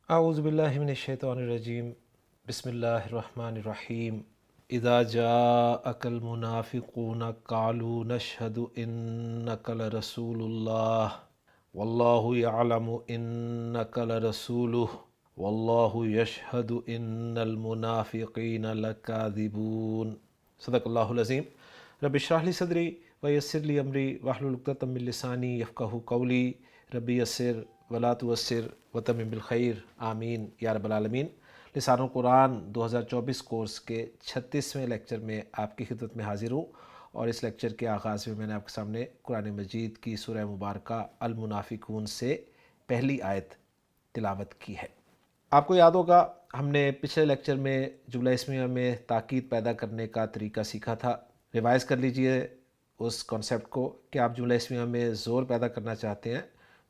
اعوذ باللہ من الشیطان الرجیم بسم اللہ الرحمن الرحیم اذا جاءک المنافقون قالوا نشہد انک لرسول اللہ واللہ یعلم انک لرسولہ واللہ یشہد ان المنافقین لکاذبون۔ صدق اللہ العظیم۔ رب اشرح لی صدری ویسر لی امری واحلل عقدۃ من لسانی یفقہوا قولی۔ ربی یسر ولا تعسر وتمم بالخیر آمین یا رب العالمین۔ لسان القرآن 2024 کورس کے 36ویں لیکچر میں آپ کی خدمت میں حاضر ہوں، اور اس لیکچر کے آغاز میں نے آپ کے سامنے قرآن مجید کی سورہ مبارکہ المنافقون سے پہلی آیت تلاوت کی ہے۔ آپ کو یاد ہوگا ہم نے پچھلے لیکچر میں جملہ اسمیہ میں تاکید پیدا کرنے کا طریقہ سیکھا تھا۔ ریوائز کر لیجئے اس کانسیپٹ کو کہ آپ جملہ اسمیہ میں زور پیدا کرنا چاہتے ہیں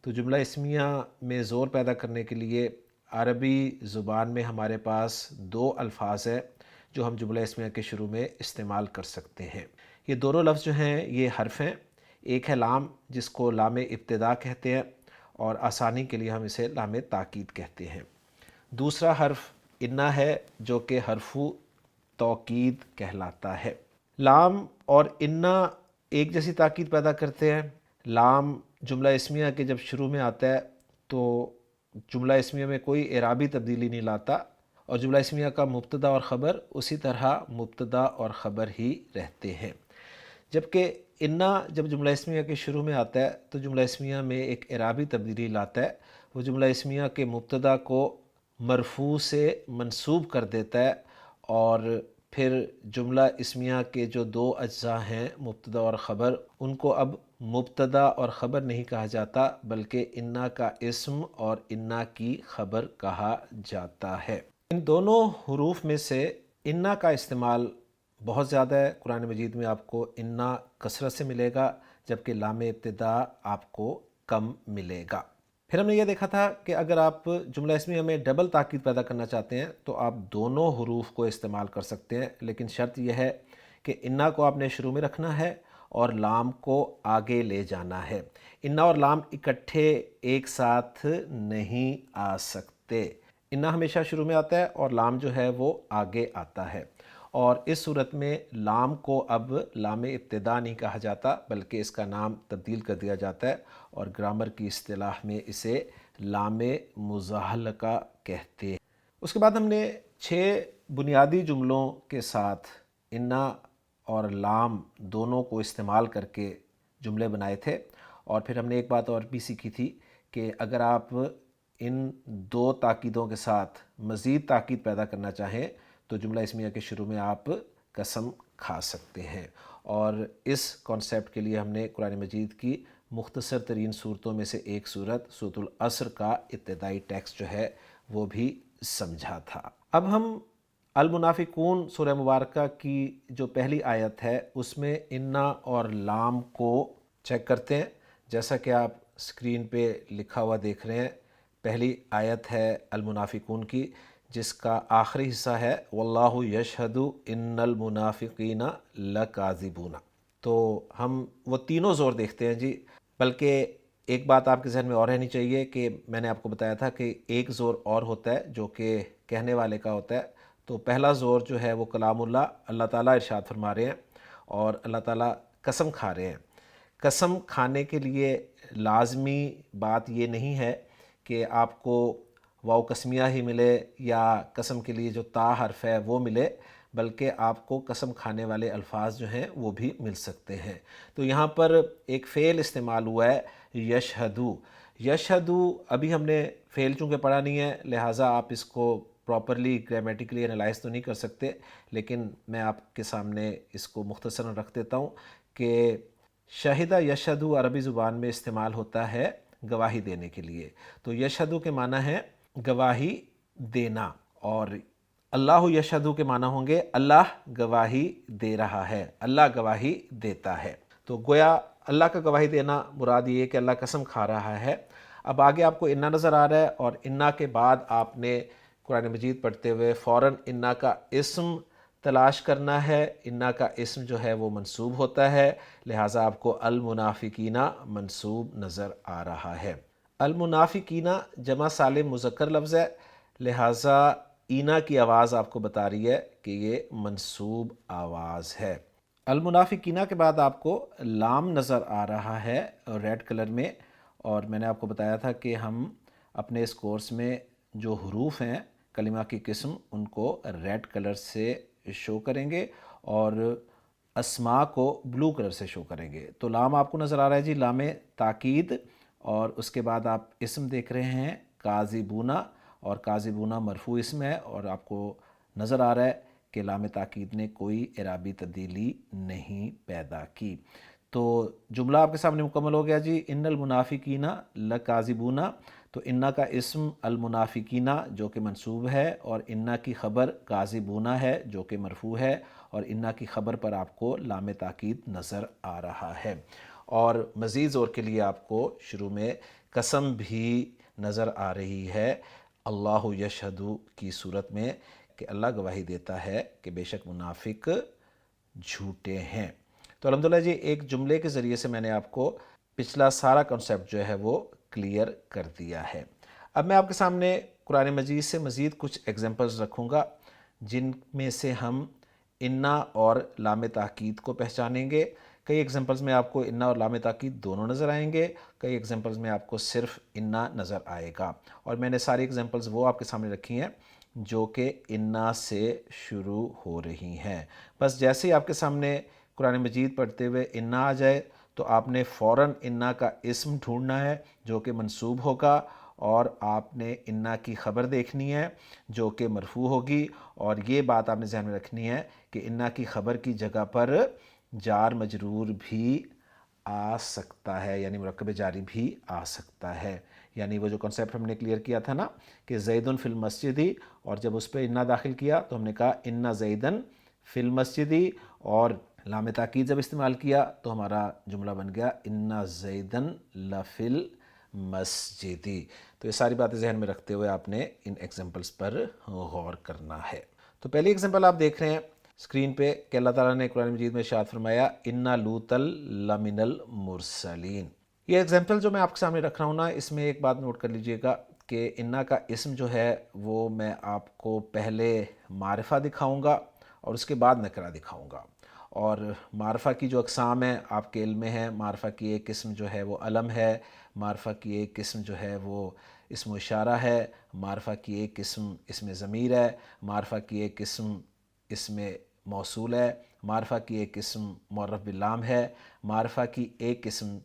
تو جملہ اسمیہ میں زور پیدا کرنے کے لیے عربی زبان میں ہمارے پاس دو الفاظ ہیں جو ہم جملہ اسمیہ کے شروع میں استعمال کر سکتے ہیں۔ یہ دونوں لفظ جو ہیں یہ حرف ہیں، ایک ہے لام جس کو لام ابتدا کہتے ہیں، اور آسانی کے لیے ہم اسے لام تاکید کہتے ہیں۔ دوسرا حرف انا ہے جو کہ حرف توکید کہلاتا ہے۔ لام اور انا ایک جیسی تاکید پیدا کرتے ہیں۔ لام جملہ اسمیہ کے جب شروع میں آتا ہے تو جملہ اسمیہ میں کوئی اعرابی تبدیلی نہیں لاتا، اور جملہ اسمیہ کا مبتدا اور خبر اسی طرح مبتدا اور خبر ہی رہتے ہیں۔ جبکہ انا جب جملہ اسمیہ کے شروع میں آتا ہے تو جملہ اسمیہ میں ایک اعرابی تبدیلی لاتا ہے، وہ جملہ اسمیہ کے مبتدا کو مرفوع سے منصوب کر دیتا ہے، اور پھر جملہ اسمیہ کے جو دو اجزاء ہیں مبتدا اور خبر، ان کو اب مبتدا اور خبر نہیں کہا جاتا بلکہ انا کا اسم اور انا کی خبر کہا جاتا ہے۔ ان دونوں حروف میں سے انا کا استعمال بہت زیادہ ہے۔ قرآن مجید میں آپ کو انا کثرت سے ملے گا، جبکہ لام ابتدا آپ کو کم ملے گا۔ پھر ہم نے یہ دیکھا تھا کہ اگر آپ جملہ اسمیہ میں ڈبل تاکید پیدا کرنا چاہتے ہیں تو آپ دونوں حروف کو استعمال کر سکتے ہیں، لیکن شرط یہ ہے کہ انا کو آپ نے شروع میں رکھنا ہے اور لام کو آگے لے جانا ہے۔ انا اور لام اکٹھے ایک ساتھ نہیں آ سکتے۔ انا ہمیشہ شروع میں آتا ہے اور لام جو ہے وہ آگے آتا ہے، اور اس صورت میں لام کو اب لام ابتدا نہیں کہا جاتا بلکہ اس کا نام تبدیل کر دیا جاتا ہے، اور گرامر کی اصطلاح میں اسے لام مزاحلقہ کہتے ہیں۔ اس کے بعد ہم نے 6 بنیادی جملوں کے ساتھ انا اور لام دونوں کو استعمال کر کے جملے بنائے تھے، اور پھر ہم نے ایک بات اور بھی سیکھی تھی کہ اگر آپ ان دو تاکیدوں کے ساتھ مزید تاکید پیدا کرنا چاہیں تو جملہ اسمیہ کے شروع میں آپ قسم کھا سکتے ہیں، اور اس کانسیپٹ کے لیے ہم نے قرآن مجید کی مختصر ترین صورتوں میں سے ایک صورت سورۃ العصر کا ابتدائی ٹیکسٹ جو ہے وہ بھی سمجھا تھا۔ اب ہم المنافقون سورہ مبارکہ کی جو پہلی آیت ہے اس میں انا اور لام کو چیک کرتے ہیں، جیسا کہ آپ اسکرین پہ لکھا ہوا دیکھ رہے ہیں۔ پہلی آیت ہے المنافقون کی، جس کا آخری حصہ ہے واللہ یشہد ان المنافقین لکاذبون۔ تو ہم وہ تینوں زور دیکھتے ہیں جی، بلکہ ایک بات آپ کے ذہن میں اور رہنی چاہیے کہ میں نے آپ کو بتایا تھا کہ ایک زور اور ہوتا ہے جو کہ کہنے والے کا ہوتا ہے۔ تو پہلا زور جو ہے وہ کلام اللہ تعالیٰ ارشاد فرما رہے ہیں، اور اللہ تعالیٰ قسم کھا رہے ہیں۔ قسم کھانے کے لیے لازمی بات یہ نہیں ہے کہ آپ کو واو قسمیہ ہی ملے یا قسم کے لیے جو تا حرف ہے وہ ملے، بلکہ آپ کو قسم کھانے والے الفاظ جو ہیں وہ بھی مل سکتے ہیں۔ تو یہاں پر ایک فعل استعمال ہوا ہے یشہدو۔ یشہدو ابھی ہم نے فعل چونکہ پڑھا نہیں ہے لہٰذا آپ اس کو پراپرلی گرامیٹیکلی انالائز تو نہیں کر سکتے، لیکن میں آپ کے سامنے اس کو مختصراً رکھ دیتا ہوں کہ شاہدہ یشہدو عربی زبان میں استعمال ہوتا ہے گواہی دینے کے لیے۔ تو یشہدو کے معنی ہے گواہی دینا، اور اللہ یشہدو کے معنی ہوں گے اللہ گواہی دے رہا ہے، اللہ گواہی دیتا ہے۔ تو گویا اللہ کا گواہی دینا مراد یہ ہے کہ اللہ قسم کھا رہا ہے۔ اب آگے آپ کو انا نظر آ رہا ہے، اور انا کے بعد آپ نے قرآن مجید پڑھتے ہوئے فوراً انا کا اسم تلاش کرنا ہے۔ انا کا اسم جو ہے وہ منصوب ہوتا ہے، لہٰذا آپ کو المنافقین منصوب نظر آ رہا ہے۔ المنافقینہ جمع سالم مذکر لفظ ہے، لہٰذا اینا کی آواز آپ کو بتا رہی ہے کہ یہ منصوب آواز ہے۔ المنافقینہ کے بعد آپ کو لام نظر آ رہا ہے ریڈ کلر میں، اور میں نے آپ کو بتایا تھا کہ ہم اپنے اس کورس میں جو حروف ہیں کلمہ کی قسم ان کو ریڈ کلر سے شو کریں گے اور اسماء کو بلو کلر سے شو کریں گے۔ تو لام آپ کو نظر آ رہا ہے جی، لام تاکید، اور اس کے بعد آپ اسم دیکھ رہے ہیں کاذبون، اور کاذبون مرفوع اسم ہے، اور آپ کو نظر آ رہا ہے کہ لام تاکید نے کوئی اعرابی تبدیلی نہیں پیدا کی۔ تو جملہ آپ کے سامنے مکمل ہو گیا جی، ان المنافقین لکاذبون۔ تو انا کا اسم المنافقین جو کہ منصوب ہے، اور انا کی خبر کاذبون ہے جو کہ مرفوع ہے، اور انا کی خبر پر آپ کو لام تاکید نظر آ رہا ہے۔ اور مزید زور کے لیے آپ کو شروع میں قسم بھی نظر آ رہی ہے اللہ یشہد کی صورت میں، کہ اللہ گواہی دیتا ہے کہ بے شک منافق جھوٹے ہیں۔ تو الحمدللہ جی، ایک جملے کے ذریعے سے میں نے آپ کو پچھلا سارا کنسیپٹ جو ہے وہ کلیئر کر دیا ہے۔ اب میں آپ کے سامنے قرآن مجید سے مزید کچھ ایگزامپلز رکھوں گا جن میں سے ہم انا اور لام تاکید کو پہچانیں گے۔ کئی ایگزامپلز میں آپ کو انا اور لام تاکید دونوں نظر آئیں گے، کئی ایگزامپلز میں آپ کو صرف انا نظر آئے گا، اور میں نے ساری ایگزامپلز وہ آپ کے سامنے رکھی ہیں جو کہ انا سے شروع ہو رہی ہیں۔ بس جیسے ہی آپ کے سامنے قرآن مجید پڑھتے ہوئے انا آ جائے تو آپ نے فوراً انا کا اسم ڈھونڈنا ہے جو کہ منصوب ہوگا، اور آپ نے انا کی خبر دیکھنی ہے جو کہ مرفوع ہوگی، اور یہ بات آپ نے ذہن میں رکھنی ہے کہ انا کی خبر کی جگہ پر جار مجرور بھی آ سکتا ہے، یعنی مرکب جاری بھی آ سکتا ہے۔ یعنی وہ جو کنسیپٹ ہم نے کلیئر کیا تھا نا کہ زیدن فی المسجدی، اور جب اس پہ انا داخل کیا تو ہم نے کہا انا زیدن فی المسجدی، اور لام تاکید جب استعمال کیا تو ہمارا جملہ بن گیا انا زیدن لفی المسجدی۔ تو یہ ساری باتیں ذہن میں رکھتے ہوئے آپ نے ان ایگزامپلس پر غور کرنا ہے۔ تو پہلی ایگزامپل آپ دیکھ رہے ہیں اسکرین پہ کہ اللہ تعالیٰ نے قرآن مجید میں ارشاد فرمایا انا لوطا لمن المرسلین۔ یہ ایگزامپل جو میں آپ کے سامنے رکھ رہا ہوں نا، اس میں ایک بات نوٹ کر لیجئے گا کہ انا کا اسم جو ہے وہ میں آپ کو پہلے معرفہ دکھاؤں گا اور اس کے بعد نکرہ دکھاؤں گا، اور معرفہ کی جو اقسام ہیں آپ کے علم میں ہیں۔ معرفہ کی ایک قسم جو ہے وہ علم ہے، معرفہ کی ایک قسم جو ہے وہ اسم و اشارہ ہے، معرفہ کی ایک قسم اسم ضمیر ہے، معرفہ کی ایک قسم اسم موصول ہے، معرفہ کی ایک قسم معرف باللام ہے، معرفہ کی ایک قسم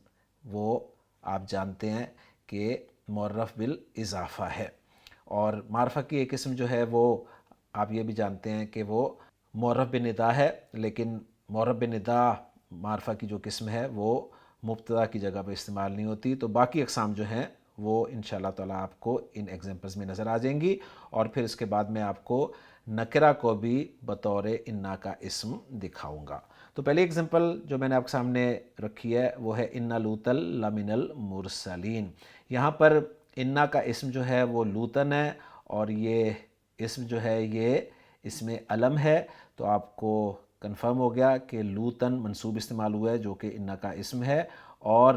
وہ آپ جانتے ہیں کہ معرف بالاضافہ ہے، اور معرفہ کی ایک قسم جو ہے وہ آپ یہ بھی جانتے ہیں کہ وہ معرف بندا ہے، لیکن معرف بندا معرفہ کی جو قسم ہے وہ مبتدا کی جگہ پہ استعمال نہیں ہوتی۔ تو باقی اقسام جو ہیں وہ انشاءاللہ تعالیٰ آپ کو ان ایگزامپلز میں نظر آ جائیں گی، اور پھر اس کے بعد میں آپ کو نکرہ کو بھی بطور انا کا اسم دکھاؤں گا۔ تو پہلی ایگزامپل جو میں نے آپ کے سامنے رکھی ہے وہ ہے انا لوطا لمن المرسلین۔ یہاں پر انا کا اسم جو ہے وہ لوطن ہے، اور یہ اسم جو ہے یہ اسم علم ہے، تو آپ کو کنفرم ہو گیا کہ لوطن منصوب استعمال ہوا ہے جو کہ انا کا اسم ہے، اور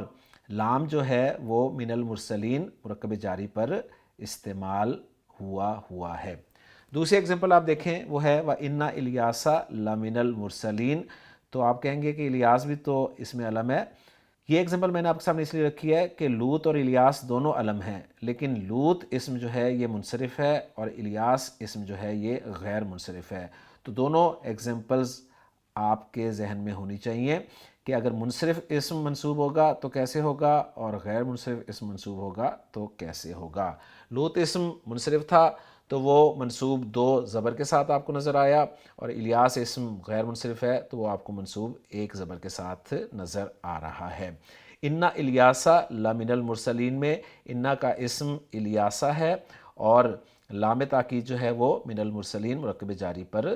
لام جو ہے وہ من المرسلین مرکب جاری پر استعمال ہوا ہے۔ دوسری ایگزامپل آپ دیکھیں وہ ہے وَإِنَّ إِلْيَاسَ لَمِنَ الْمُرْسَلِينَ۔ تو آپ کہیں گے کہ الیاس بھی تو اسم علم ہے۔ یہ ایگزامپل میں نے آپ کے سامنے اس لیے رکھی ہے کہ لوط اور الیاس دونوں علم ہیں، لیکن لوط اسم جو ہے یہ منصرف ہے، اور الیاس اسم جو ہے یہ غیر منصرف ہے۔ تو دونوں ایگزامپلز آپ کے ذہن میں ہونی چاہیے کہ اگر منصرف اسم منصوب ہوگا تو کیسے ہوگا، اور غیر منصرف اسم منصوب ہوگا تو کیسے ہوگا۔ لوط اسم منصرف تھا تو وہ منصوب دو زبر کے ساتھ آپ کو نظر آیا، اور الیاس اسم غیر منصرف ہے تو وہ آپ کو منصوب ایک زبر کے ساتھ نظر آ رہا ہے۔ انا الیاسا لمن المرسلین میں انا کا اسم الیاسا ہے، اور لام تاکید جو ہے وہ من المرسلین مرکب جاری پر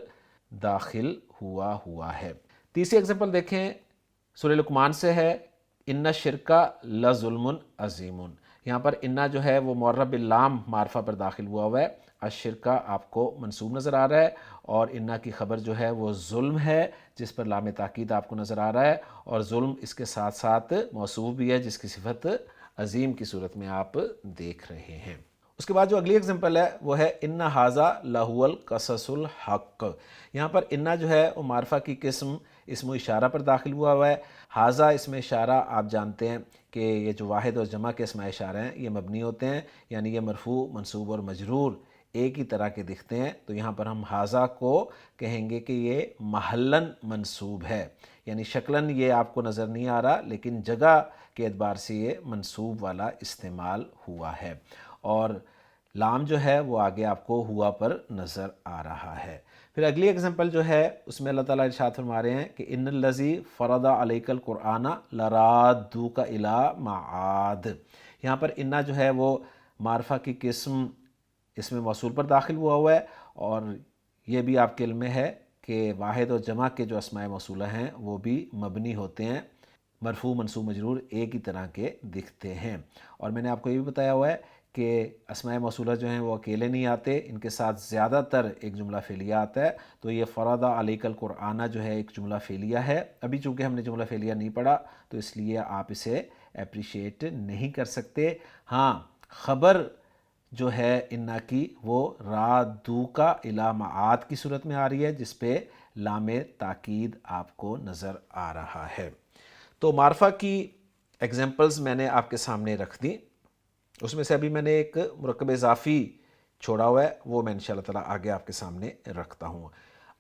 داخل ہوا ہے۔ تیسری ایگزامپل دیکھیں سورہ لقمان سے ہے ان الشرک لظلم عظیم۔ یہاں پر انا جو ہے وہ معرف باللام معرفہ پر داخل ہوا ہے، الشرک آپ کو منصوب نظر آ رہا ہے، اور انا کی خبر جو ہے وہ ظلم ہے جس پر لام تاکید آپ کو نظر آ رہا ہے، اور ظلم اس کے ساتھ ساتھ موصوف بھی ہے جس کی صفت عظیم کی صورت میں آپ دیکھ رہے ہیں۔ اس کے بعد جو اگلی اگزامپل ہے وہ ہے ان ھذا لہو القصص الحق۔ یہاں پر انا جو ہے وہ معرفہ کی قسم اسم و اشارہ پر داخل ہوا ہے۔ ھذا اسم اشارہ آپ جانتے ہیں کہ یہ جو واحد اور جمع کے اسماء اشارہ ہیں یہ مبنی ہوتے ہیں، یعنی یہ مرفوع، منصوب اور مجرور ایک ہی طرح کے دکھتے ہیں، تو یہاں پر ہم ھذا کو کہیں گے کہ یہ محلاً منصوب ہے، یعنی شکلاً یہ آپ کو نظر نہیں آ رہا لیکن جگہ کے اعتبار سے یہ منصوب والا استعمال ہوا ہے، اور لام جو ہے وہ آگے آپ کو ہوا پر نظر آ رہا ہے۔ پھر اگلی اگزامپل جو ہے اس میں اللہ تعالیٰ ارشاد فرما رہے ہیں کہ ان الذی فرض علیک القرآن لرادوک الی معاد۔ یہاں پر انا جو ہے وہ معرفہ کی قسم اس میں موصول پر داخل ہوا ہے، اور یہ بھی آپ کے علم میں ہے کہ واحد اور جمع کے جو اسماء موصولہ ہیں وہ بھی مبنی ہوتے ہیں، مرفوع منصوب مجرور ایک ہی طرح کے دکھتے ہیں، اور میں نے آپ کو یہ بھی بتایا ہوا ہے کہ اسماء موصولہ جو ہیں وہ اکیلے نہیں آتے، ان کے ساتھ زیادہ تر ایک جملہ فعلیہ آتا ہے، تو یہ فرض علیک القرآن جو ہے ایک جملہ فعلیہ ہے۔ ابھی چونکہ ہم نے جملہ فعلیہ نہیں پڑھا تو اس لیے آپ اسے اپریشیٹ نہیں کر سکتے۔ ہاں، خبر جو ہے انا کی وہ رادوکا الی معاد کی صورت میں آ رہی ہے، جس پہ لام تاکید آپ کو نظر آ رہا ہے۔ تو معرفہ کی ایگزامپلز میں نے آپ کے سامنے رکھ دی، اس میں سے ابھی میں نے ایک مرکب اضافی چھوڑا ہوا ہے، وہ میں انشاءاللہ تعالیٰ آگے آپ کے سامنے رکھتا ہوں۔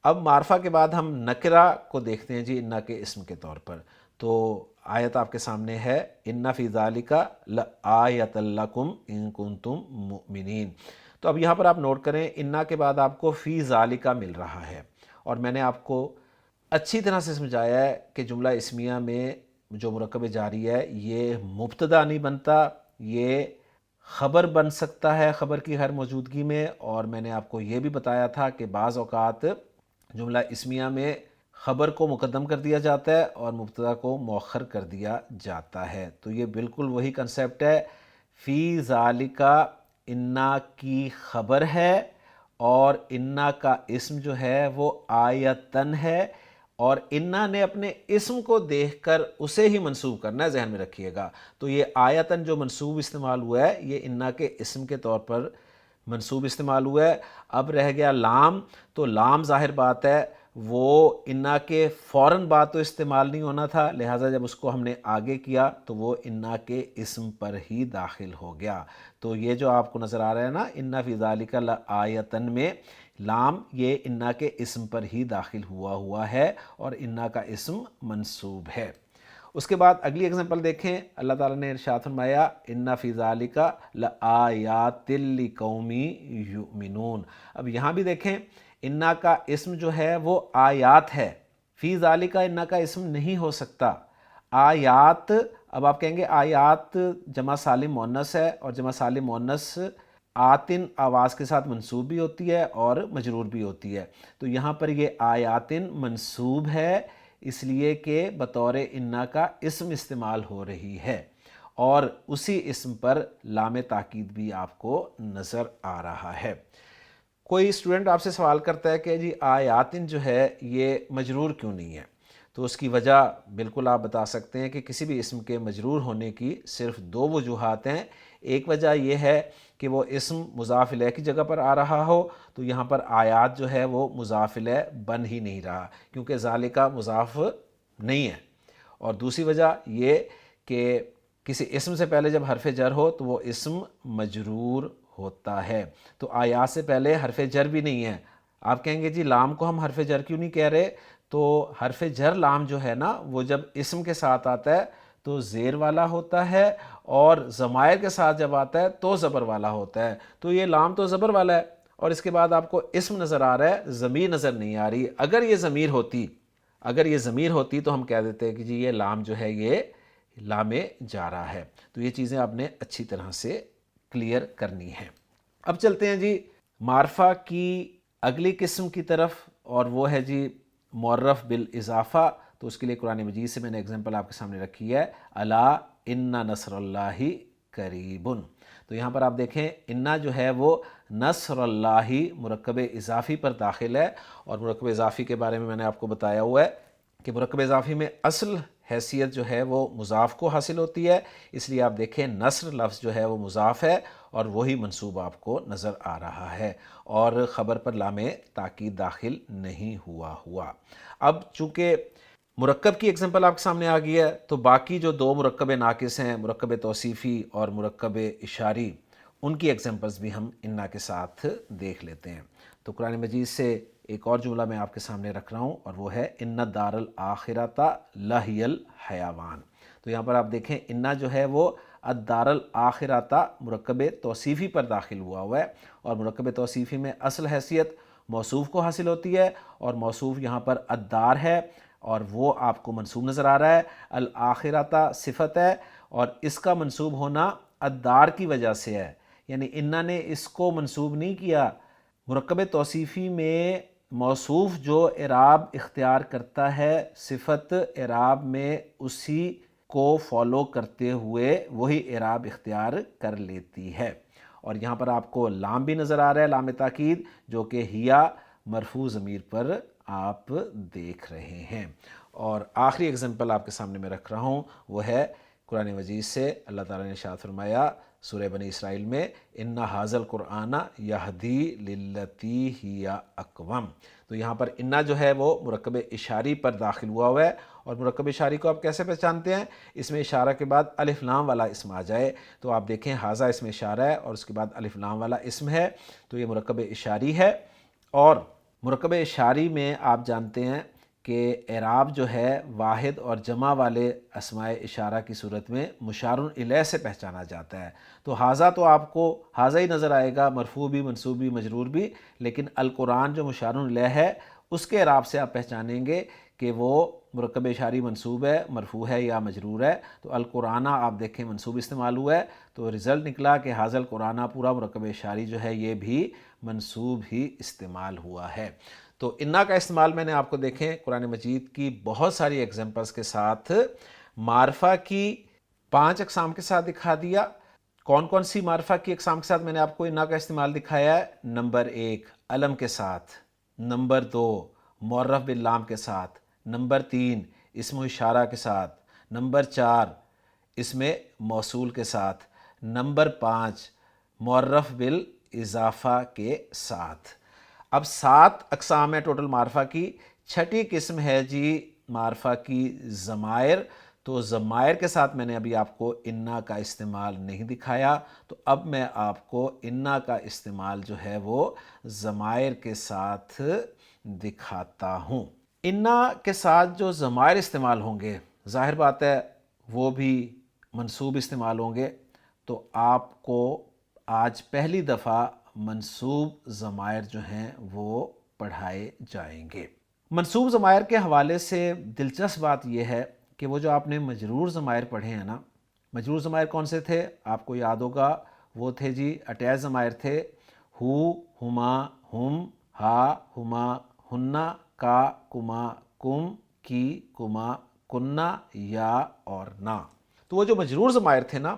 اب معرفہ کے بعد ہم نکرہ کو دیکھتے ہیں جی انا کے اسم کے طور پر، تو آیت آپ کے سامنے ہے ان فی ذالک لآیۃ لکم ان کنتم مؤمنین۔ تو اب یہاں پر آپ نوٹ کریں انا کے بعد آپ کو فی ذالک مل رہا ہے، اور میں نے آپ کو اچھی طرح سے سمجھایا ہے کہ جملہ اسمیہ میں جو مرکب جاری ہے یہ مبتدا نہیں بنتا، یہ خبر بن سکتا ہے خبر کی ہر موجودگی میں، اور میں نے آپ کو یہ بھی بتایا تھا کہ بعض اوقات جملہ اسمیہ میں خبر کو مقدم کر دیا جاتا ہے اور مبتدا کو مؤخر کر دیا جاتا ہے، تو یہ بالکل وہی کنسیپٹ ہے۔ فی ذالک انا کی خبر ہے، اور انا کا اسم جو ہے وہ آیتن ہے، اور انا نے اپنے اسم کو دیکھ کر اسے ہی منصوب کرنا ہے، ذہن میں رکھیے گا۔ تو یہ آیتن جو منصوب استعمال ہوا ہے یہ انا کے اسم کے طور پر منصوب استعمال ہوا ہے۔ اب رہ گیا لام، تو لام ظاہر بات ہے وہ انا کے فوراً بعد تو استعمال نہیں ہونا تھا، لہٰذا جب اس کو ہم نے آگے کیا تو وہ انا کے اسم پر ہی داخل ہو گیا۔ تو یہ جو آپ کو نظر آ رہا ہے نا ان فی ذالک لآیۃ میں، لام یہ انا کے اسم پر ہی داخل ہوا ہے اور انا کا اسم منصوب ہے۔ اس کے بعد اگلی اگزامپل دیکھیں، اللہ تعالیٰ نے ارشاد فرمایا ان فی ذالک لآیات لقوم یؤمنون۔ اب یہاں بھی دیکھیں انا کا اسم جو ہے وہ آیات ہے، فی ذالک انا کا اسم نہیں ہو سکتا۔ آیات، اب آپ کہیں گے آیات جمع سالم مؤنث ہے، اور جمع سالم مؤنث آتن آواز کے ساتھ منصوب بھی ہوتی ہے اور مجرور بھی ہوتی ہے، تو یہاں پر یہ آیاتن منصوب ہے اس لیے کہ بطور انا کا اسم استعمال ہو رہی ہے، اور اسی اسم پر لام تاکید بھی آپ کو نظر آ رہا ہے۔ کوئی اسٹوڈنٹ آپ سے سوال کرتا ہے کہ جی آیاتن جو ہے یہ مجرور کیوں نہیں ہے، تو اس کی وجہ بالکل آپ بتا سکتے ہیں کہ کسی بھی اسم کے مجرور ہونے کی صرف دو وجوہات ہیں۔ ایک وجہ یہ ہے کہ وہ اسم مضاف الیہ کی جگہ پر آ رہا ہو، تو یہاں پر آیات جو ہے وہ مضاف الیہ بن ہی نہیں رہا کیونکہ ذالک مضاف نہیں ہے، اور دوسری وجہ یہ کہ کسی اسم سے پہلے جب حرف جر ہو تو وہ اسم مجرور ہوتا ہے، تو آیات سے پہلے حرف جر بھی نہیں ہے۔ آپ کہیں گے جی لام کو ہم حرف جر کیوں نہیں کہہ رہے، تو حرف جر لام جو ہے نا وہ جب اسم کے ساتھ آتا ہے تو زیر والا ہوتا ہے، اور ضمائر کے ساتھ جب آتا ہے تو زبر والا ہوتا ہے، تو یہ لام تو زبر والا ہے، اور اس کے بعد آپ کو اسم نظر آ رہا ہے، ضمیر نظر نہیں آ رہی۔ اگر یہ ضمیر ہوتی تو ہم کہہ دیتے کہ جی یہ لام جو ہے یہ لام جارہ ہے۔ تو یہ چیزیں آپ نے اچھی طرح سے کلیئر کرنی ہیں۔ اب چلتے ہیں جی معرفہ کی اگلی قسم کی طرف، اور وہ ہے جی معرف بالاضافہ۔ تو اس کے لیے قرآن مجید سے میں نے اگزامپل آپ کے سامنے رکھی ہے، الا ان نصر اللہ قریب۔ تو یہاں پر آپ دیکھیں انا جو ہے وہ نصر اللہ مرکب اضافی پر داخل ہے، اور مرکب اضافی کے بارے میں نے آپ کو بتایا ہوا ہے کہ مرکب اضافی میں اصل حیثیت جو ہے وہ مضاف کو حاصل ہوتی ہے، اس لیے آپ دیکھیں نصر لفظ جو ہے وہ مضاف ہے اور وہی منصوب آپ کو نظر آ رہا ہے، اور خبر پر لام تاکید داخل نہیں ہوا۔ اب چونکہ مرکب کی ایگزامپل آپ کے سامنے آ گئی ہے، تو باقی جو دو مرکب ناقص ہیں، مرکب توصیفی اور مرکب اشاری، ان کی ایگزامپلز بھی ہم انا کے ساتھ دیکھ لیتے ہیں۔ تو قرآن مجید سے ایک اور جملہ میں آپ کے سامنے رکھ رہا ہوں، اور وہ ہے ان دار الاخرۃ لہی الحیوان۔ تو یہاں پر آپ دیکھیں انا جو ہے وہ الدار الاخرۃ مرکب توصیفی پر داخل ہوا ہے، اور مرکب توصیفی میں اصل حیثیت موصوف کو حاصل ہوتی ہے، اور موصوف یہاں پر الدار ہے اور وہ آپ کو منصوب نظر آ رہا ہے۔ الآخرۃ صفت ہے اور اس کا منصوب ہونا الدار کی وجہ سے ہے، یعنی انہوں نے اس کو منصوب نہیں کیا۔ مرکب توصیفی میں موصوف جو اعراب اختیار کرتا ہے، صفت اعراب میں اسی کو فالو کرتے ہوئے وہی اعراب اختیار کر لیتی ہے، اور یہاں پر آپ کو لام بھی نظر آ رہا ہے، لام تاکید، جو کہ ہیا مرفوع ضمیر پر آپ دیکھ رہے ہیں۔ اور آخری اگزامپل آپ کے سامنے میں رکھ رہا ہوں، وہ ہے قرآن مجید سے اللہ تعالیٰ نے ارشاد فرمایا سورہ بنی اسرائیل میں ان ھذا القرآن یہدی للتی ہی اقوم۔ تو یہاں پر انا جو ہے وہ مرکب اشاری پر داخل ہوا ہے، اور مرکب اشاری کو آپ کیسے پہچانتے ہیں؟ اس میں اشارہ کے بعد الف لام والا اسم آ جائے، تو آپ دیکھیں ھذا اس میں اشارہ ہے اور اس کے بعد الف لام والا اسم ہے، تو یہ مرکب اشاری ہے۔ اور مرکب اشاری میں آپ جانتے ہیں کہ اعراب جو ہے واحد اور جمع والے اسماء اشارہ کی صورت میں مشار الیہ سے پہچانا جاتا ہے۔ تو ھذا تو آپ کو ھذا ہی نظر آئے گا، مرفوع بھی، منصوب بھی، مجرور بھی، لیکن القرآن جو مشار الیہ ہے اس کے اعراب سے آپ پہچانیں گے کہ وہ مرکب اشاری منصوب ہے، مرفوع ہے یا مجرور ہے۔ تو القرآن آپ دیکھیں منصوب استعمال ہوا ہے، تو رزلٹ نکلا کہ ھذا القرآن پورا مرکب اشاری جو ہے یہ بھی منصوب ہی استعمال ہوا ہے۔ تو انا کا استعمال میں نے آپ کو دیکھیں قرآن مجید کی بہت ساری ایگزامپلس کے ساتھ معرفہ کی 5 اقسام کے ساتھ دکھا دیا۔ کون کون سی معرفہ کی اقسام کے ساتھ میں نے آپ کو انا کا استعمال دکھایا ہے؟ نمبر 1 علم کے ساتھ، نمبر 2 معرف باللام کے ساتھ، نمبر 3 اسم و اشارہ کے ساتھ، نمبر 4 اسم موصول کے ساتھ، نمبر 5 معرف بالاضافہ کے ساتھ۔ اب 7 اقسام ہے ٹوٹل معرفہ کی، چھٹی قسم ہے جی معرفہ کی ضمائر۔ تو ضمائر کے ساتھ میں نے ابھی آپ کو انا کا استعمال نہیں دکھایا، تو اب میں آپ کو انا کا استعمال جو ہے وہ ضمائر کے ساتھ دکھاتا ہوں۔ انا کے ساتھ جو ضمائر استعمال ہوں گے، ظاہر بات ہے وہ بھی منصوب استعمال ہوں گے، تو آپ کو آج پہلی دفعہ منصوب ضمائر جو ہیں وہ پڑھائے جائیں گے۔ منصوب ضمائر کے حوالے سے دلچسپ بات یہ ہے کہ وہ جو آپ نے مجرور ضمائر پڑھے ہیں نا، مجرور ضمائر کون سے تھے؟ آپ کو یاد ہوگا وہ تھے جی اٹیچ ضمائر تھے، ہو، ہما، ہم، ہا، ہما، ہننا، کا، کما، کم، کی، کما، کننا، یا اور نا۔ تو وہ جو مجرور ضمائر تھے نا،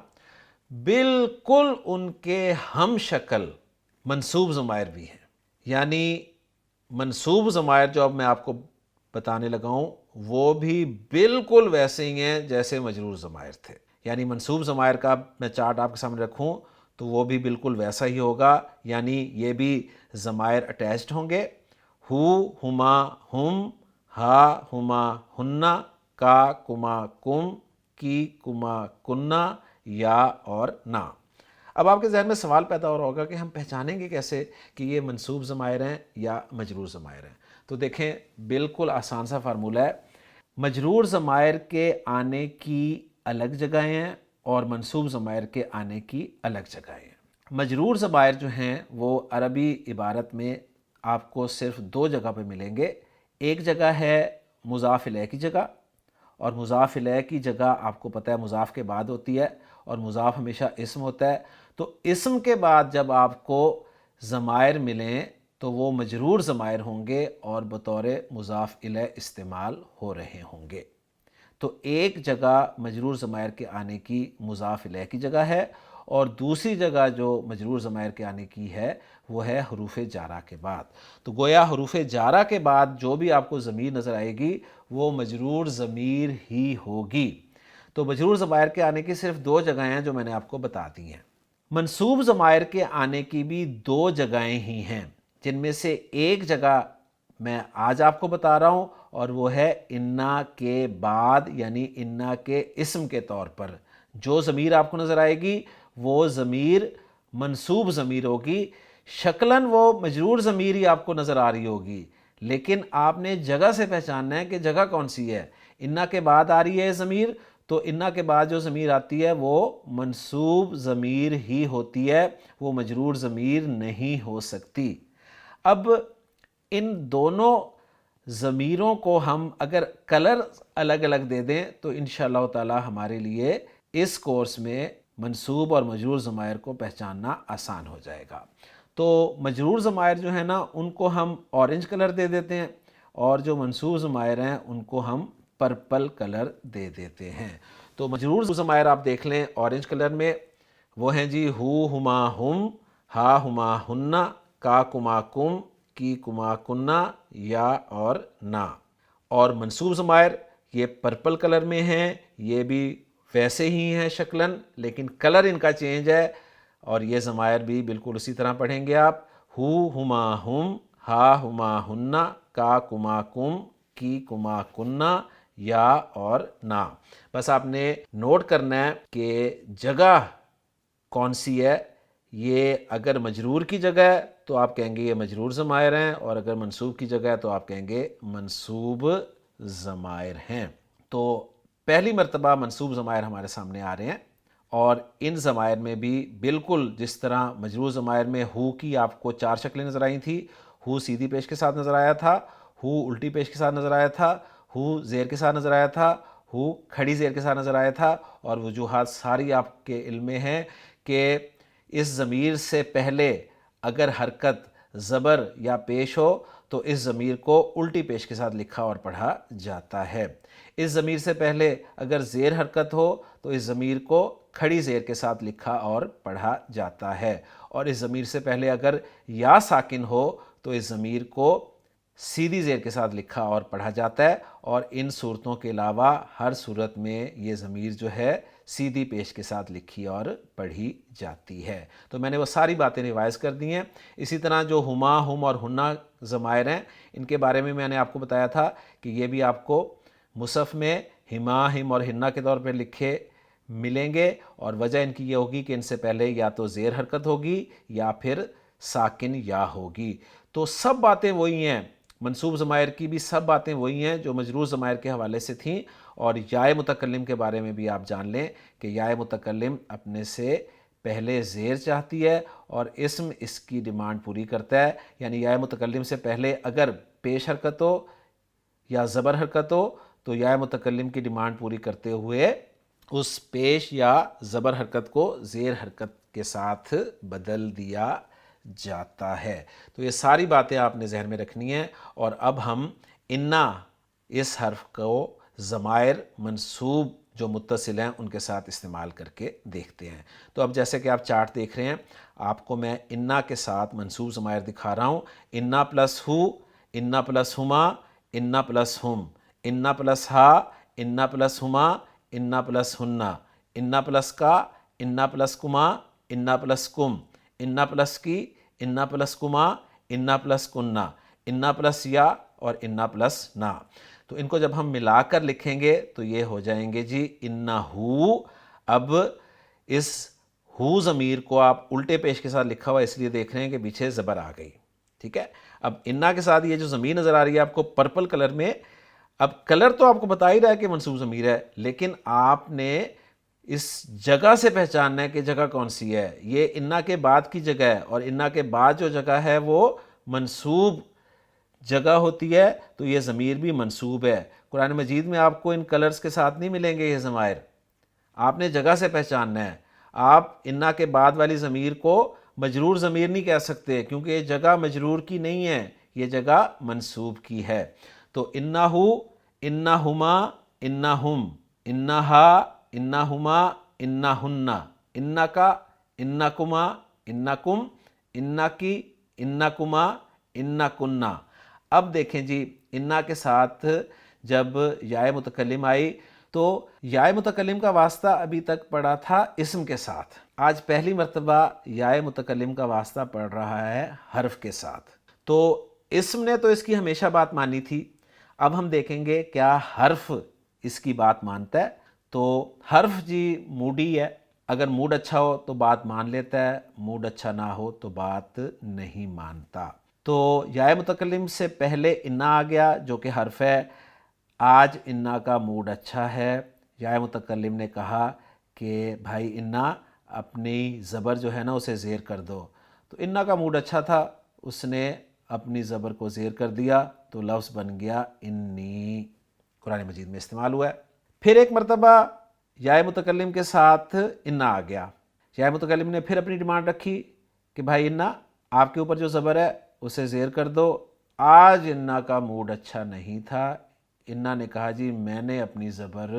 بالکل ان کے ہم شکل منصوب ضمائر بھی ہیں، یعنی منصوب ضمائر جو اب میں آپ کو بتانے لگا ہوں وہ بھی بالکل ویسے ہی ہیں جیسے مجرور ضمائر تھے۔ یعنی منصوب ضمائر کا میں چارٹ آپ کے سامنے رکھوں تو وہ بھی بالکل ویسا ہی ہوگا، یعنی یہ بھی ضمائر اٹیچڈ ہوں گے، ہو، ہما، ہم، ہا، ہما، ہننا، کا، کما، کم، کی، کما، کننا، یا اور نا۔ اب آپ کے ذہن میں سوال پیدا ہو رہا ہوگا کہ ہم پہچانیں گے کیسے کہ یہ منصوب ضمائر ہیں یا مجرور ضمائر ہیں؟ تو دیکھیں بالکل آسان سا فارمولہ ہے، مجرور ضمائر کے آنے کی الگ جگہیں ہیں اور منصوب ضمائر کے آنے کی الگ جگہیں ہیں۔ مجرور ضمائر جو ہیں وہ عربی عبارت میں آپ کو صرف 2 جگہ پہ ملیں گے، ایک جگہ ہے مضاف الیہ کی جگہ، اور مضاف الیہ کی جگہ آپ کو پتہ ہے مضاف کے بعد ہوتی ہے، اور مضاف ہمیشہ اسم ہوتا ہے، تو اسم کے بعد جب آپ کو ضمائر ملیں تو وہ مجرور ضمائر ہوں گے اور بطور مضاف الیہ استعمال ہو رہے ہوں گے۔ تو ایک جگہ مجرور ضمائر کے آنے کی مضاف الیہ کی جگہ ہے، اور دوسری جگہ جو مجرور ضمائر کے آنے کی ہے وہ ہے حروف جارہ کے بعد۔ تو گویا حروف جارہ کے بعد جو بھی آپ کو ضمیر نظر آئے گی وہ مجرور ضمیر ہی ہوگی۔ تو مجرور ضمائر کے آنے کی صرف 2 جگہیں ہیں جو میں نے آپ کو بتا دی ہیں۔ منصوب ضمائر کے آنے کی بھی 2 جگہیں ہی ہیں، جن میں سے ایک جگہ میں آج آپ کو بتا رہا ہوں، اور وہ ہے انا کے بعد، یعنی انا کے اسم کے طور پر جو ضمیر آپ کو نظر آئے گی وہ ضمیر منصوب ضمیر ہوگی۔ شکلاً وہ مجرور ضمیر ہی آپ کو نظر آ رہی ہوگی، لیکن آپ نے جگہ سے پہچاننا ہے کہ جگہ کون سی ہے۔ انا کے بعد آ رہی ہے ضمیر، تو انا کے بعد جو ضمیر آتی ہے وہ منصوب ضمیر ہی ہوتی ہے، وہ مجرور ضمیر نہیں ہو سکتی۔ اب ان دونوں ضمیروں کو ہم اگر کلر الگ الگ دے دیں تو انشاءاللہ تعالی ہمارے لیے اس کورس میں منصوب اور مجرور ضمائر کو پہچاننا آسان ہو جائے گا۔ تو مجرور ضمائر جو ہیں نا ان کو ہم اورنج کلر دے دیتے ہیں، اور جو منصوب ضمائر ہیں ان کو ہم پرپل کلر دے دیتے ہیں۔ تو مجرور ضمائر آپ دیکھ لیں اورنج کلر میں، وہ ہیں جی ہو، ہما، ہم، ہا، ہما، ہننا، کا، کما، کم، کی، کما، کننا، یا اور نا۔ اور منصوب ضمائر یہ پرپل کلر میں ہیں، یہ بھی ویسے ہی ہیں شکلاً، لیکن کلر ان کا چینج ہے، اور یہ ضمائر بھی بالکل اسی طرح پڑھیں گے آپ، ہو، ہما، ہم، ہا، ہما، ہننا، کا، کما، کم، کی، کما، کننا، یا اور نا۔ بس آپ نے نوٹ کرنا ہے کہ جگہ کون سی ہے۔ یہ اگر مجرور کی جگہ ہے تو آپ کہیں گے یہ مجرور ضمائر ہیں، اور اگر منصوب کی جگہ ہے تو آپ کہیں گے منصوب ضمائر ہیں۔ تو پہلی مرتبہ منصوب ضمائر ہمارے سامنے آ رہے ہیں، اور ان ضمائر میں بھی بالکل جس طرح مجرور ضمائر میں ہو کی آپ کو 4 شکلیں نظر آئی تھی، ہو سیدھی پیش کے ساتھ نظر آیا تھا، ہو الٹی پیش کے ساتھ نظر آیا تھا، ہو زیر کے ساتھ نظر آیا تھا، ہو کھڑی زیر کے ساتھ نظر آیا تھا، اور وجوہات ساری آپ کے علم میں ہیں کہ اس ضمیر سے پہلے اگر حرکت زبر یا پیش ہو تو اس ضمیر کو الٹی پیش کے ساتھ لکھا اور پڑھا جاتا ہے۔ اس ضمیر سے پہلے اگر زیر حرکت ہو تو اس ضمیر کو کھڑی زیر کے ساتھ لکھا اور پڑھا جاتا ہے، اور اس ضمیر سے پہلے اگر یا ساکن ہو تو اس ضمیر کو سیدھی زیر کے ساتھ لکھا اور پڑھا جاتا ہے، اور ان صورتوں کے علاوہ ہر صورت میں یہ ضمیر جو ہے سیدھی پیش کے ساتھ لکھی اور پڑھی جاتی ہے۔ تو میں نے وہ ساری باتیں ریوائز کر دی ہیں۔ اسی طرح جو ہما، ہم اور ہننا ضمائر ہیں ان کے بارے میں نے آپ کو بتایا تھا کہ یہ بھی آپ کو مصحف میں ہما، ہم اور ہننا کے طور پر لکھے ملیں گے، اور وجہ ان کی یہ ہوگی کہ ان سے پہلے یا تو زیر حرکت ہوگی یا پھر ساکن یا ہوگی۔ تو سب باتیں وہی ہیں، منصوب ضمائر کی بھی سب باتیں وہی ہیں جو مجرور ضمائر کے حوالے سے تھیں۔ اور یائے متکلم کے بارے میں بھی آپ جان لیں کہ یائے متکلم اپنے سے پہلے زیر چاہتی ہے اور اسم اس کی ڈیمانڈ پوری کرتا ہے، یعنی یائے متکلم سے پہلے اگر پیش حرکت ہو یا زبر حرکت ہو تو یائے متکلم کی ڈیمانڈ پوری کرتے ہوئے اس پیش یا زبر حرکت کو زیر حرکت کے ساتھ بدل دیا جاتا ہے۔ تو یہ ساری باتیں آپ نے ذہن میں رکھنی ہیں، اور اب ہم انا اس حرف کو ضمائر منصوب جو متصل ہیں ان کے ساتھ استعمال کر کے دیکھتے ہیں۔ تو اب جیسے کہ آپ چارٹ دیکھ رہے ہیں، آپ کو میں انا کے ساتھ منصوب ضمائر دکھا رہا ہوں۔ انا پلس ہو، انا پلس ہما، انا پلس ہم، انا پلس ہا، انا پلس ہما، انا پلس ہننا، انا پلس کا، انا پلس کما، انا پلس کم، انا پلس کی، انا پلس کما، انا پلس کننا، انا پلس یا اور انا پلس نا۔ تو ان کو جب ہم ملا کر لکھیں گے تو یہ ہو جائیں گے جی انہو۔ اب اس ہو ضمیر کو آپ الٹے پیش کے ساتھ لکھا ہوا اس لیے دیکھ رہے ہیں کہ پیچھے زبر آ گئی، ٹھیک ہے۔ اب انا کے ساتھ یہ جو ضمیر نظر آ رہی ہے آپ کو پرپل کلر میں، اب کلر تو آپ کو بتا ہی رہا ہے کہ منصوب ضمیر ہے، لیکن آپ نے اس جگہ سے پہچاننا ہے کہ جگہ کون سی ہے۔ یہ انا کے بعد کی جگہ ہے، اور انا کے بعد جو جگہ ہے وہ منصوب جگہ ہوتی ہے، تو یہ ضمیر بھی منصوب ہے۔ قرآن مجید میں آپ کو ان کلرز کے ساتھ نہیں ملیں گے یہ ضمائر، آپ نے جگہ سے پہچاننا ہے۔ آپ انا کے بعد والی ضمیر کو مجرور ضمیر نہیں کہہ سکتے، کیونکہ یہ جگہ مجرور کی نہیں ہے، یہ جگہ منصوب کی ہے۔ تو انہو، انہما، انہم، انہا، انہما، انہن، انکا، انکما، انکم، انکی، انکما، انکنہ۔ اب دیکھیں جی، انا کے ساتھ جب یائے متکلم آئی تو یائے متکلم کا واسطہ ابھی تک پڑا تھا اسم کے ساتھ، آج پہلی مرتبہ یائے متکلم کا واسطہ پڑ رہا ہے حرف کے ساتھ۔ تو اسم نے تو اس کی ہمیشہ بات مانی تھی، اب ہم دیکھیں گے کیا حرف اس کی بات مانتا ہے۔ تو حرف جی موڈی ہے، اگر موڈ اچھا ہو تو بات مان لیتا ہے، موڈ اچھا نہ ہو تو بات نہیں مانتا۔ تو یائے متکلم سے پہلے انا آ گیا جو کہ حرف ہے، آج انا کا موڈ اچھا ہے، یائے متکلم نے کہا کہ بھائی انا اپنی زبر جو ہے نا اسے زیر کر دو، تو انا کا موڈ اچھا تھا، اس نے اپنی زبر کو زیر کر دیا تو لفظ بن گیا انی، قرآن مجید میں استعمال ہوا ہے۔ پھر ایک مرتبہ یائے متکلم کے ساتھ انا آ گیا، یائے متکلم نے پھر اپنی ڈیمانڈ رکھی کہ بھائی انا آپ کے اوپر جو زبر ہے اسے زیر کر دو، آج انا کا موڈ اچھا نہیں تھا، انا نے کہا جی میں نے اپنی زبر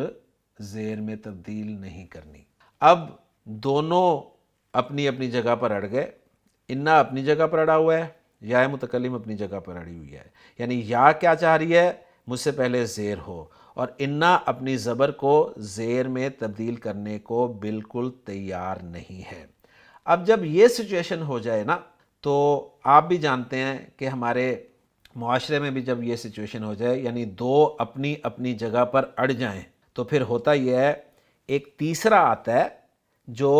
زیر میں تبدیل نہیں کرنی۔ اب دونوں اپنی اپنی جگہ پر اڑ گئے، انا اپنی جگہ پر اڑا ہوا ہے، یائے متکلم اپنی جگہ پر اڑی ہوئی ہے، یعنی یا کیا چاہ رہی ہے، مجھ سے پہلے زیر ہو، اور انا اپنی زبر کو زیر میں تبدیل کرنے کو بالکل تیار نہیں ہے۔ اب جب یہ سچویشن ہو جائے نا، تو آپ بھی جانتے ہیں کہ ہمارے معاشرے میں بھی جب یہ سچویشن ہو جائے، یعنی دو اپنی اپنی جگہ پر اڑ جائیں، تو پھر ہوتا یہ ہے ایک تیسرا آتا ہے جو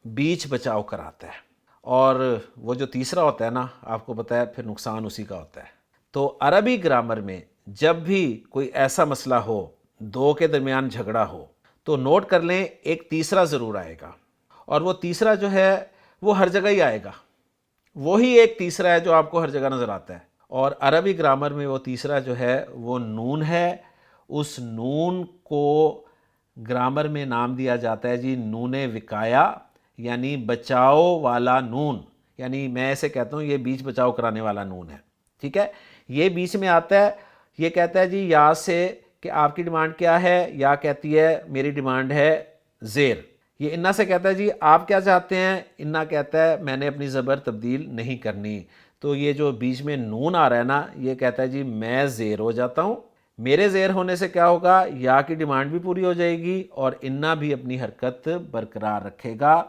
بیچ بچاؤ کراتا ہے، اور وہ جو تیسرا ہوتا ہے نا آپ کو پتہ ہے پھر نقصان اسی کا ہوتا ہے۔ تو عربی گرامر میں جب بھی کوئی ایسا مسئلہ ہو، دو کے درمیان جھگڑا ہو، تو نوٹ کر لیں ایک تیسرا ضرور آئے گا، اور وہ تیسرا جو ہے وہ ہر جگہ ہی آئے گا، وہی ایک تیسرا ہے جو آپ کو ہر جگہ نظر آتا ہے، اور عربی گرامر میں وہ تیسرا جو ہے وہ نون ہے۔ اس نون کو گرامر میں نام دیا جاتا ہے جی نون وقایا، یعنی بچاؤ والا نون، یعنی میں اسے کہتا ہوں یہ بیچ بچاؤ کرانے والا نون ہے، ٹھیک ہے۔ یہ بیچ میں آتا ہے، یہ کہتا ہے جی یا سے کہ آپ کی ڈیمانڈ کیا ہے، یا کہتی ہے میری ڈیمانڈ ہے زیر۔ یہ انا سے کہتا ہے جی آپ کیا چاہتے ہیں، انا کہتا ہے میں نے اپنی زبر تبدیل نہیں کرنی، تو یہ جو بیچ میں نون آ رہا ہے نا یہ کہتا ہے جی میں زیر ہو جاتا ہوں، میرے زیر ہونے سے کیا ہوگا، یا کی ڈیمانڈ بھی پوری ہو جائے گی اور انا بھی اپنی حرکت برقرار رکھے گا،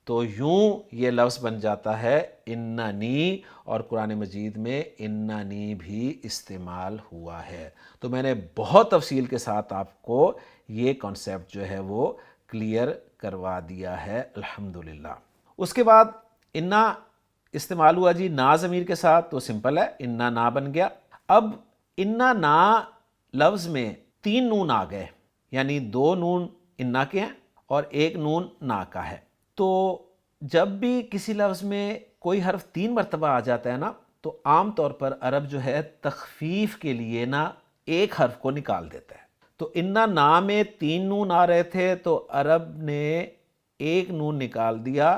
تو یوں یہ لفظ بن جاتا ہے اننی، اور قرآن مجید میں اننی بھی استعمال ہوا ہے۔ تو میں نے بہت تفصیل کے ساتھ آپ کو یہ کانسیپٹ جو ہے وہ کلیئر کروا دیا ہے الحمدللہ۔ اس کے بعد انا استعمال ہوا جی نا ضمیر کے ساتھ، تو سمپل ہے انا نا بن گیا۔ اب انا نا لفظ میں تین نون آ گئے، یعنی دو نون انا کے ہیں اور ایک نون نا کا ہے۔ تو جب بھی کسی لفظ میں کوئی حرف تین مرتبہ آ جاتا ہے نا، تو عام طور پر عرب جو ہے تخفیف کے لیے نا ایک حرف کو نکال دیتا ہے۔ تو انا نا میں تین نون آ رہے تھے تو عرب نے ایک نون نکال دیا،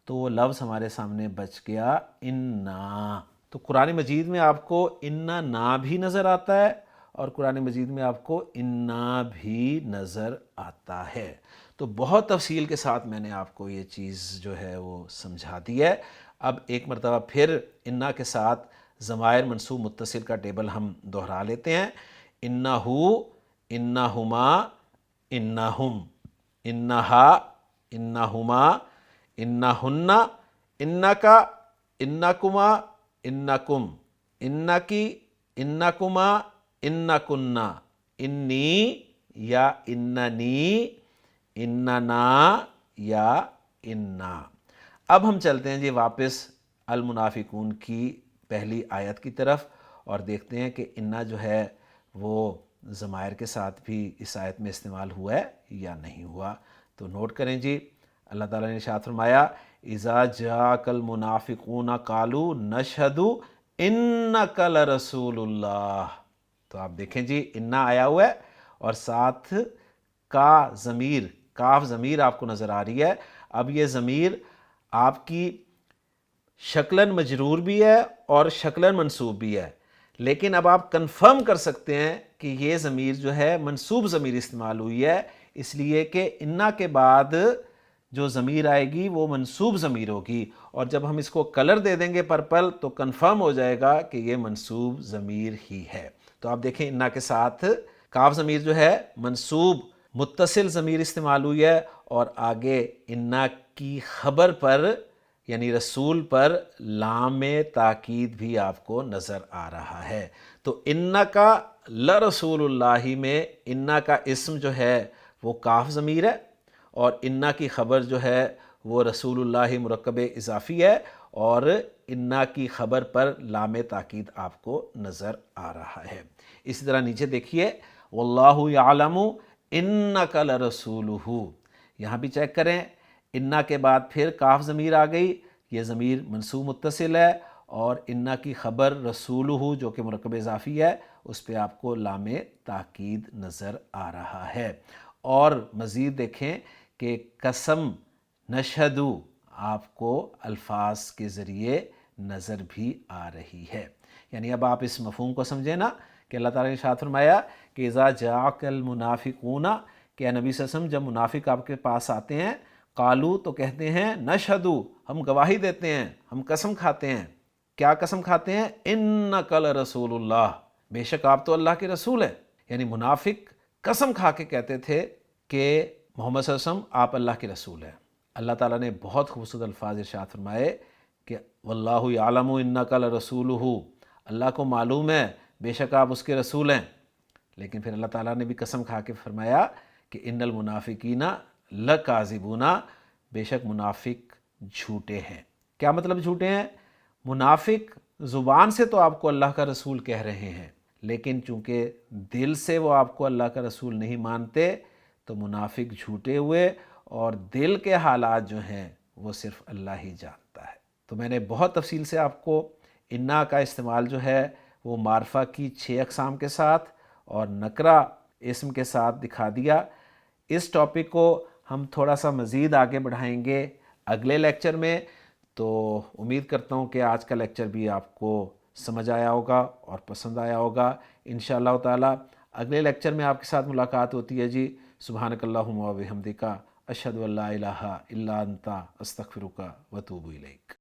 تو وہ لفظ ہمارے سامنے بچ گیا انا۔ تو قرآن مجید میں آپ کو انا نا بھی نظر آتا ہے اور قرآن مجید میں آپ کو انا بھی نظر آتا ہے۔ تو بہت تفصیل کے ساتھ میں نے آپ کو یہ چیز جو ہے وہ سمجھا دی ہے۔ اب ایک مرتبہ پھر انا کے ساتھ ضمائر منصوب متصل کا ٹیبل ہم دہرا لیتے ہیں۔ انہو، انہما، انہم، انہا، انہما، انہن، انکا، انکما، انکم، انکی، انکما، انکنہ، انی یا اننی، اننا یا انا۔ اب ہم چلتے ہیں جی واپس المنافقون کی پہلی آیت کی طرف اور دیکھتے ہیں کہ انا جو ہے وہ ضمائر کے ساتھ بھی اس آیت میں استعمال ہوا ہے یا نہیں ہوا۔ تو نوٹ کریں جی، اللہ تعالیٰ نے ارشاد فرمایا اذا جاءک المنافقون قالوا نشہد انک لرسول اللہ۔ تو آپ دیکھیں جی انا آیا ہوا ہے اور ساتھ کا ضمیر، کاف ضمیر آپ کو نظر آ رہی ہے۔ اب یہ ضمیر آپ کی شکلاً مجرور بھی ہے اور شکلاً منصوب بھی ہے، لیکن اب آپ کنفرم کر سکتے ہیں کہ یہ ضمیر جو ہے منصوب ضمیر استعمال ہوئی ہے، اس لیے کہ انا کے بعد جو ضمیر آئے گی وہ منصوب ضمیر ہوگی، اور جب ہم اس کو کلر دے دیں گے پرپل تو کنفرم ہو جائے گا کہ یہ منصوب ضمیر ہی ہے۔ تو آپ دیکھیں انا کے ساتھ کاف ضمیر جو ہے منصوب متصل ضمیر استعمال ہوئی ہے، اور آگے انا کی خبر پر یعنی رسول پر لام تاکید بھی آپ کو نظر آ رہا ہے۔ تو انا کا لرسول اللہ میں انا کا اسم جو ہے وہ کاف ضمیر ہے، اور انا کی خبر جو ہے وہ رسول اللہ مرکب اضافی ہے، اور انا کی خبر پر لام تاکید آپ کو نظر آ رہا ہے۔ اسی طرح نیچے دیکھیے واللہ یعلم انک لرسولہ، یہاں بھی چیک کریں انا کے بعد پھر کاف ضمیر آ گئی، یہ ضمیر منصوب متصل ہے، اور انا کی خبر رسولہ جو کہ مرکب اضافی ہے اس پہ آپ کو لام تاکید نظر آ رہا ہے۔ اور مزید دیکھیں کہ قسم نشہدو آپ کو الفاظ کے ذریعے نظر بھی آ رہی ہے، یعنی اب آپ اس مفہوم کو سمجھیں نا کہ اللہ تعالیٰ نے ارشاد فرمایا کہ اذا جاءک المنافقون، کہ نبی صلی اللہ علیہ وسلم جب منافق آپ کے پاس آتے ہیں قالو تو کہتے ہیں نشہدو ہم گواہی دیتے ہیں، ہم قسم کھاتے ہیں۔ کیا قسم کھاتے ہیں؟ انک لرسول اللہ، بے شک آپ تو اللہ کے رسول ہیں۔ یعنی منافق قسم کھا کے کہتے تھے کہ محمد صلی اللہ علیہ وسلم آپ اللہ کے رسول ہیں۔ اللہ تعالیٰ نے بہت خوبصورت الفاظ ارشاد فرمائے کہ واللہ یعلم انک لرسولہ، اللہ کو معلوم ہے بے شک آپ اس کے رسول ہیں، لیکن پھر اللہ تعالیٰ نے بھی قسم کھا کے فرمایا کہ ان المنافقین لکاذبون، بے شک منافق جھوٹے ہیں۔ کیا مطلب جھوٹے ہیں؟ منافق زبان سے تو آپ کو اللہ کا رسول کہہ رہے ہیں، لیکن چونکہ دل سے وہ آپ کو اللہ کا رسول نہیں مانتے تو منافق جھوٹے ہوئے، اور دل کے حالات جو ہیں وہ صرف اللہ ہی جانتا ہے۔ تو میں نے بہت تفصیل سے آپ کو انا کا استعمال جو ہے وہ معرفہ کی 6 اقسام کے ساتھ اور نکرہ اسم کے ساتھ دکھا دیا۔ اس ٹاپک کو ہم تھوڑا سا مزید آگے بڑھائیں گے اگلے لیکچر میں، تو امید کرتا ہوں کہ آج کا لیکچر بھی آپ کو سمجھ آیا ہوگا اور پسند آیا ہوگا۔ انشاءاللہ تعالی اگلے لیکچر میں آپ کے ساتھ ملاقات ہوتی ہے جی۔ سبحانک اللہم و بحمدک، اشہد ان لا الہ الا انت، استغفرک و اتوب الیک۔